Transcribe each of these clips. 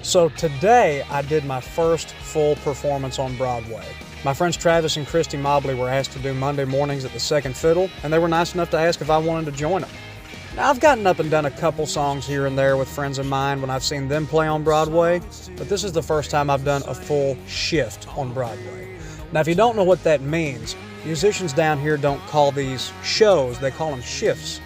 So today I did my first full performance on Broadway. My friends Travis and Christy Mobley were asked to do Monday mornings at the Second Fiddle, and they were nice enough to ask if I wanted to join them. Now, I've gotten up and done a couple songs here and there with friends of mine when I've seen them play on Broadway, but this is the first time I've done a full shift on Broadway. Now, if you don't know what that means, musicians down here don't call these shows, they call them shifts,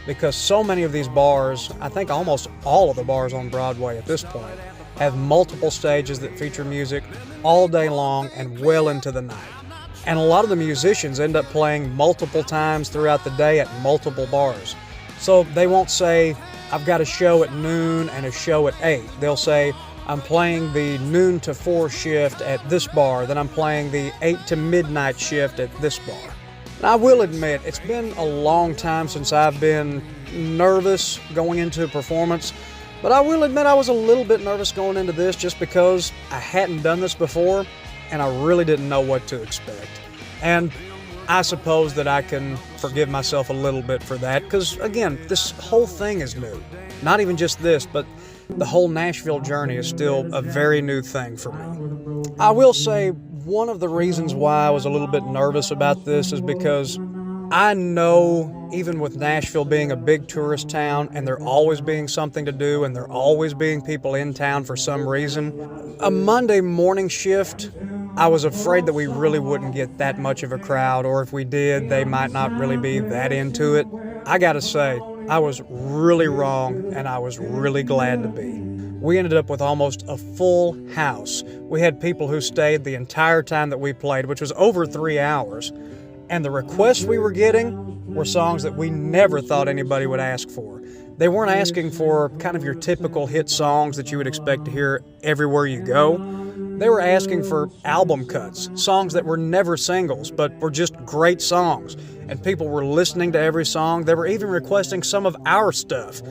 because so many of these bars, I think almost all of the bars on Broadway at this point, have multiple stages that feature music all day long and well into the night. And a lot of the musicians end up playing multiple times throughout the day at multiple bars. So they won't say, I've got a show at noon and a show at 8. They'll say, I'm playing the noon to 4 shift at this bar, then I'm playing the 8 to midnight shift at this bar. And I will admit, it's been a long time since I've been nervous going into a performance, but I will admit I was a little bit nervous going into this just because I hadn't done this before and I really didn't know what to expect. And I suppose that I can forgive myself a little bit for that because, again, this whole thing is new. Not even just this, but the whole Nashville journey is still a very new thing for me. I will say one of the reasons why I was a little bit nervous about this is because I know, even with Nashville being a big tourist town and there always being something to do and there always being people in town for some reason, a Monday morning shift, I was afraid that we really wouldn't get that much of a crowd, or if we did, they might not really be that into it. I gotta say, I was really wrong and I was really glad to be. We ended up with almost a full house. We had people who stayed the entire time that we played, which was over 3 hours. And the requests we were getting were songs that we never thought anybody would ask for. They weren't asking for kind of your typical hit songs that you would expect to hear everywhere you go. They were asking for album cuts, songs that were never singles, but were just great songs. And people were listening to every song. They were even requesting some of our stuff.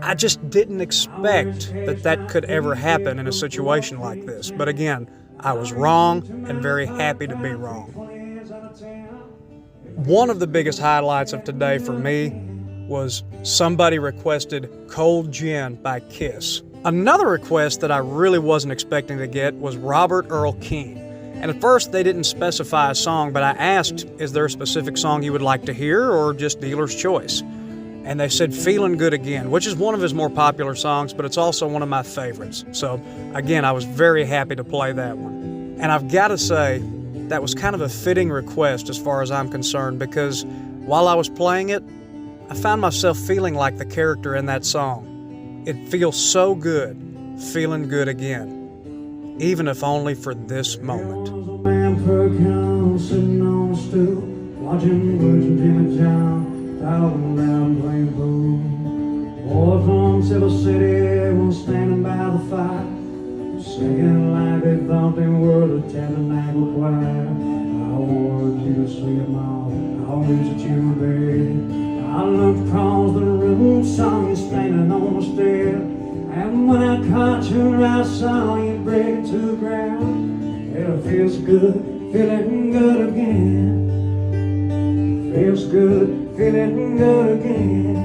I just didn't expect that that could ever happen in a situation like this. But again, I was wrong and very happy to be wrong. One of the biggest highlights of today for me was somebody requested Cold Gin by Kiss. Another request that I really wasn't expecting to get was Robert Earl Keen. And at first they didn't specify a song, but I asked, is there a specific song you would like to hear or just dealer's choice? And they said Feeling Good Again, which is one of his more popular songs, but it's also one of my favorites. So again, I was very happy to play that one. And I've got to say, that was kind of a fitting request as far as I'm concerned, because while I was playing it, I found myself feeling like the character in that song. It feels so good, feeling good again, even if only for this moment. Singing like they thought they were the tabernacle choir. I want you to sing them all, I'll reach a tune, baby. I looked across the room, saw you standing on the stair. And when I caught your eye, saw you break to the ground. It feels good, feeling good again. Feels good, feeling good again.